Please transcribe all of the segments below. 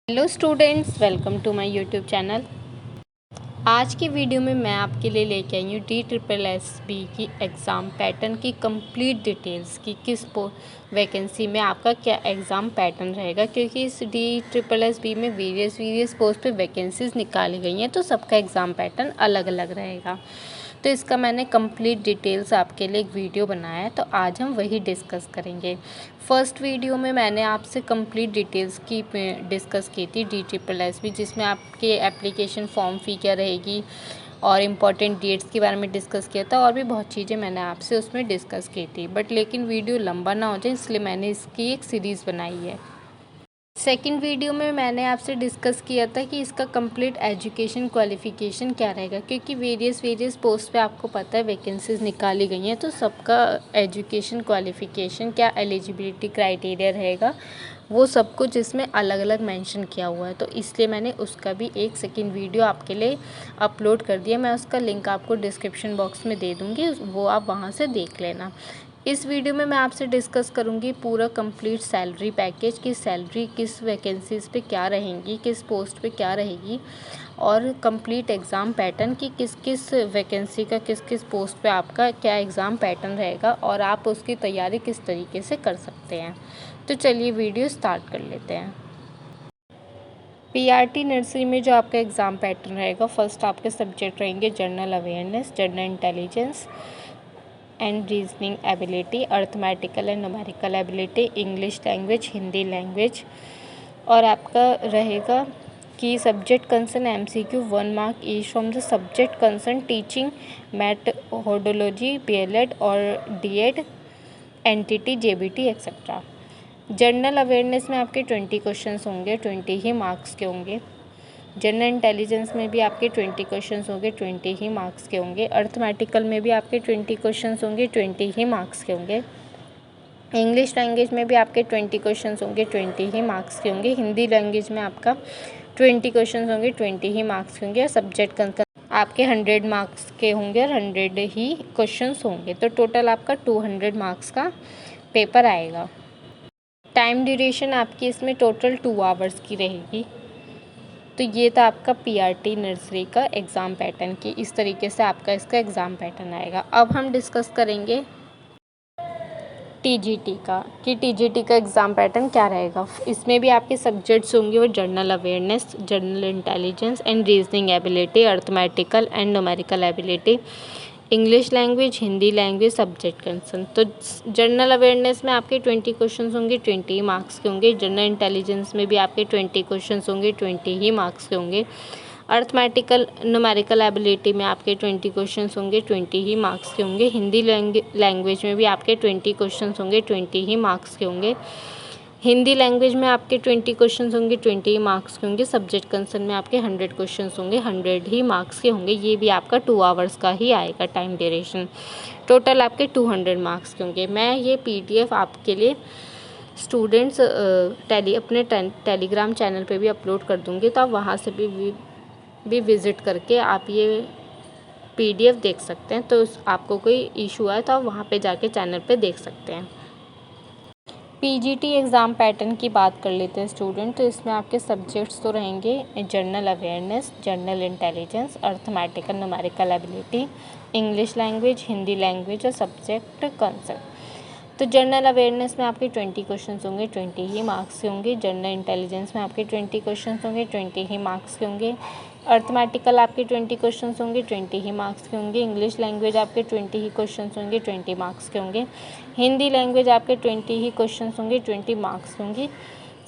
Hello students, welcome to my YouTube channel. आज की video में मैं आपके लिए लेके आई हूँ DSSB की एग्ज़ाम पैटर्न की कंप्लीट डिटेल्स की किस वैकेंसी में आपका क्या एग्ज़ाम पैटर्न रहेगा, क्योंकि इस DSSB में वेरियस पोस्ट पे वैकेंसीज़ निकाली गई हैं, तो सबका एग्ज़ाम पैटर्न अलग अलग रहेगा। तो इसका मैंने कंप्लीट डिटेल्स आपके लिए एक वीडियो बनाया है, तो आज हम वही डिस्कस करेंगे। फर्स्ट वीडियो में मैंने आपसे कंप्लीट डिटेल्स की डिस्कस की थी DSSB, जिसमें आपके एप्लीकेशन फॉर्म फ़ी क्या रहेगी और इम्पॉर्टेंट डेट्स के बारे में डिस्कस किया था, और भी बहुत चीज़ें मैंने आपसे उसमें डिस्कस की थी। लेकिन वीडियो लंबा ना हो जाए, इसलिए मैंने इसकी एक सीरीज़ बनाई है। सेकंड वीडियो में मैंने आपसे डिस्कस किया था कि इसका कंप्लीट एजुकेशन क्वालिफ़िकेशन क्या रहेगा, क्योंकि वेरियस पोस्ट पे आपको पता है वैकेंसीज निकाली गई हैं, तो सबका एजुकेशन क्वालिफ़िकेशन क्या एलिजिबिलिटी क्राइटेरिया रहेगा, वो सब कुछ इसमें अलग अलग मेंशन किया हुआ है। तो इसलिए मैंने उसका भी एक सेकंड वीडियो आपके लिए अपलोड कर दिया। मैं उसका लिंक आपको डिस्क्रिप्शन बॉक्स में दे दूँगी, वो आप वहाँ से देख लेना। इस वीडियो में मैं आपसे डिस्कस करूंगी पूरा कंप्लीट सैलरी पैकेज की सैलरी किस वैकेंसीज़ पे क्या रहेंगी, किस पोस्ट पे क्या रहेगी, और कंप्लीट एग्ज़ाम पैटर्न की किस किस वैकेंसी का किस किस पोस्ट पे आपका क्या एग्ज़ाम पैटर्न रहेगा और आप उसकी तैयारी किस तरीके से कर सकते हैं। तो चलिए वीडियो स्टार्ट कर लेते हैं। PRT नर्सरी में जो आपका एग्ज़ाम पैटर्न रहेगा, फर्स्ट आपके सब्जेक्ट रहेंगे general awareness, general intelligence and reasoning ability, arithmetical and numerical ability, English language, Hindi language. और आपका रहेगा कि subject concern MCQ 1 mark each from the subject concern teaching, methodology, BLED और DED, NTT, JBT etcetera. General awareness में आपके 20 questions होंगे, 20 ही marks के होंगे। जनरल इंटेलिजेंस में भी आपके 20 क्वेश्चंस होंगे, 20 ही मार्क्स के होंगे। अर्थमेटिकल में भी आपके 20 क्वेश्चंस होंगे, 20 ही मार्क्स के होंगे। इंग्लिश लैंग्वेज में भी आपके 20 क्वेश्चंस होंगे, 20 ही मार्क्स के होंगे। हिंदी लैंग्वेज में आपका 20 क्वेश्चंस होंगे, 20 ही मार्क्स के होंगे। और सब्जेक्ट आपके 100 मार्क्स के होंगे और 100 ही क्वेश्चंस होंगे। तो टोटल आपका 200 मार्क्स का पेपर आएगा। टाइम ड्यूरेशन आपकी इसमें टोटल 2 आवर्स की रहेगी। तो ये था आपका PRT नर्सरी का एग्ज़ाम पैटर्न की इस तरीके से आपका इसका एग्ज़ाम पैटर्न आएगा। अब हम डिस्कस करेंगे TGT का कि TGT का एग्ज़ाम पैटर्न क्या रहेगा। इसमें भी आपके सब्जेक्ट्स होंगे वो general awareness, general intelligence and reasoning ability, arithmetical and numerical ability, English language, Hindi language, subject concern. तो जनरल अवेयरनेस में आपके 20 क्वेश्चंस होंगे, 20 मार्क्स के होंगे। जनरल इंटेलिजेंस में भी आपके 20 क्वेश्चंस होंगे, 20 ही मार्क्स के होंगे। अर्थमेटिकल न्यूमेरिकल एबिलिटी में आपके 20 क्वेश्चंस होंगे, 20 ही मार्क्स के होंगे। हिंदी लैंग्वेज में भी आपके 20 क्वेश्चंस होंगे, 20 ही मार्क्स के होंगे। हिंदी लैंग्वेज में आपके 20 क्वेश्चंस होंगे, 20 ही मार्क्स के होंगे। सब्जेक्ट कंसर्न में आपके 100 क्वेश्चंस होंगे, 100 ही मार्क्स के होंगे। ये भी आपका 2 आवर्स का ही आएगा टाइम ड्यूरेशन। टोटल आपके 200 मार्क्स के होंगे। मैं ये PDF आपके लिए स्टूडेंट्स अपने टेलीग्राम चैनल पे भी अपलोड कर दूँगी, तो आप वहाँ से भी विज़िट करके आप ये PDF देख सकते हैं। तो आपको कोई इशू आए तो आप वहाँ पे जाके चैनल पे देख सकते हैं। PGT एग्ज़ाम पैटर्न की बात कर लेते हैं स्टूडेंट। तो इसमें आपके सब्जेक्ट्स तो रहेंगे general awareness, general intelligence, arithmetical numerical ability, English language, Hindi language और सब्जेक्ट कंसेप्ट। तो जनरल अवेयरनेस में आपके 20 क्वेश्चंस होंगे, 20 ही मार्क्स के होंगे। जनरल इंटेलिजेंस में आपके 20 क्वेश्चंस होंगे, 20 ही मार्क्स के होंगे। अर्थमेटिकल आपके 20 क्वेश्चंस होंगे, 20 ही मार्क्स के होंगे। इंग्लिश लैंग्वेज आपके 20 ही क्वेश्चंस होंगे, 20 मार्क्स के होंगे। हिंदी लैंग्वेज आपके 20 ही क्वेश्चंस होंगे, 20 मार्क्स के होंगे।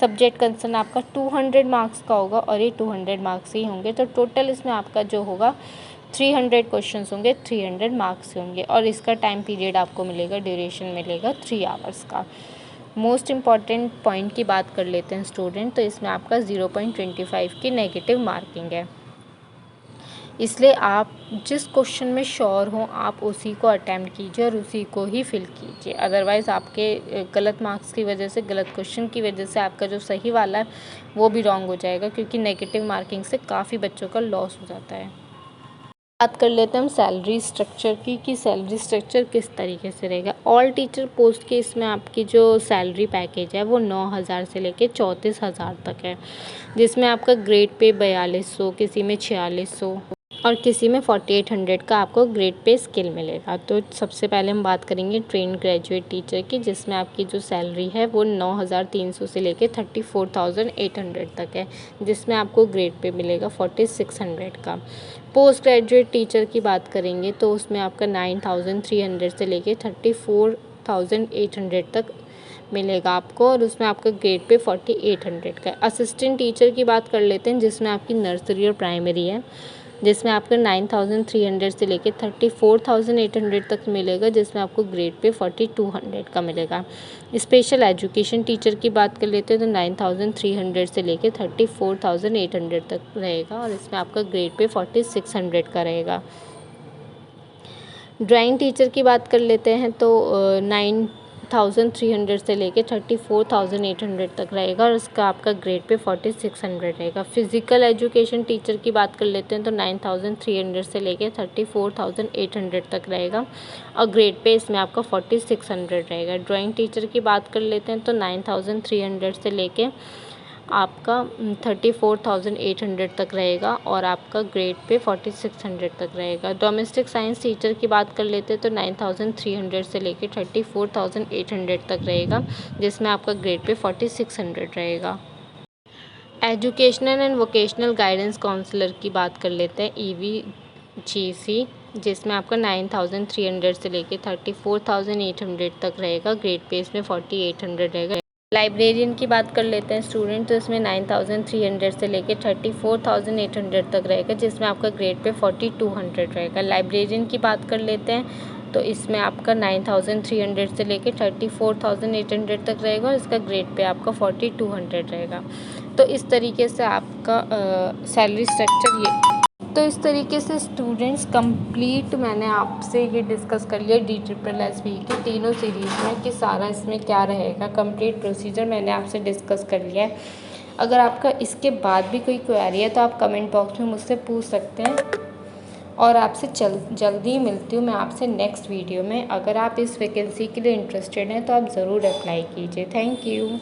सब्जेक्ट कंसर्न आपका 200 मार्क्स का होगा और ये 200 मार्क्स ही होंगे। तो टोटल इसमें आपका जो होगा 300 क्वेश्चंस होंगे, 300 मार्क्स के होंगे। और इसका टाइम पीरियड आपको मिलेगा, ड्यूरेशन मिलेगा 3 आवर्स का। मोस्ट इम्पॉर्टेंट पॉइंट की बात कर लेते हैं स्टूडेंट। तो इसमें आपका 0.25 की नेगेटिव मार्किंग है, इसलिए आप जिस क्वेश्चन में श्योर हो आप उसी को अटैम्प्ट कीजिए और उसी को ही फिल कीजिए। अदरवाइज़ आपके गलत मार्क्स की वजह से, गलत क्वेश्चन की वजह से आपका जो सही वाला है वो भी रॉन्ग हो जाएगा, क्योंकि नेगेटिव मार्किंग से काफ़ी बच्चों का लॉस हो जाता है। बात कर लेते हैं हम सैलरी स्ट्रक्चर की, कि सैलरी स्ट्रक्चर किस तरीके से रहेगा। ऑल टीचर पोस्ट के इसमें आपकी जो सैलरी पैकेज है वो 9,000 से लेके 34,000 तक है, जिसमें आपका ग्रेड पे 4200, किसी में 4600 और किसी में 4800 का आपको ग्रेड पे स्केल मिलेगा। तो सबसे पहले हम बात करेंगे ट्रेन ग्रेजुएट टीचर की, जिसमें आपकी जो सैलरी है वो 9,300 से लेके 34,800 तक है, जिसमें आपको ग्रेड पे मिलेगा 4600 का। पोस्ट ग्रेजुएट टीचर की बात करेंगे तो उसमें आपका 9,300 से लेके 34,800 तक मिलेगा आपको, और उसमें आपका ग्रेड पे 4800 का। असिस्टेंट टीचर की बात कर लेते हैं, जिसमें आपकी नर्सरी और प्राइमरी है, जिसमें आपका 9,300 से लेके 34,800 तक मिलेगा, जिसमें आपको ग्रेड पे 4200 का मिलेगा। स्पेशल एजुकेशन टीचर की बात कर लेते हैं तो 9,300 से लेके 34,800 तक रहेगा, और इसमें आपका ग्रेड पे 4600 का रहेगा। ड्राइंग टीचर की बात कर लेते हैं तो 9,300 से लेके 34,800 तक रहेगा, और उसका आपका ग्रेड पे 4600 रहेगा। फिजिकल एजुकेशन टीचर की बात कर लेते हैं तो 9,300 से लेके 34,800 तक रहेगा, और ग्रेड पे इसमें आपका 4600 रहेगा। ड्राइंग टीचर की बात कर लेते हैं तो 9,300 से लेके आपका 34,800 तक रहेगा, और आपका ग्रेड पे 4600 तक रहेगा। डोमेस्टिक साइंस टीचर की बात कर लेते हैं तो 9,300 से लेके 34,800 तक रहेगा, जिसमें आपका ग्रेड पे 4600 रहेगा। Educational and vocational guidance counsellor की बात कर लेते हैं, EVGC, जिसमें आपका 9,300 से लेके 34,800 तक रहेगा, ग्रेड पे इसमें 4800 रहेगा। लाइब्रेरियन की बात कर लेते हैं स्टूडेंट, तो इसमें 9,300 से लेके 34,800 तक रहेगा, जिसमें आपका ग्रेड पे 4200 रहेगा। लाइब्रेरियन की बात कर लेते हैं तो इसमें आपका 9,300 से लेके 34,800 तक रहेगा, और इसका ग्रेड पे आपका 4200 रहेगा। तो इस तरीके से आपका सैलरी स्ट्रक्चर ये, तो इस तरीके से स्टूडेंट्स कंप्लीट मैंने आपसे ये डिस्कस कर लिया DSSS के तीनों सीरीज़ में कि सारा इसमें क्या रहेगा, कंप्लीट प्रोसीजर मैंने आपसे डिस्कस कर लिया है। अगर आपका इसके बाद भी कोई क्वेरी है तो आप कमेंट बॉक्स में मुझसे पूछ सकते हैं, और आपसे जल्दी मिलती हूँ मैं आपसे नेक्स्ट वीडियो में। अगर आप इस वैकेंसी के लिए इंटरेस्टेड हैं तो आप ज़रूर अप्लाई कीजिए। Thank you.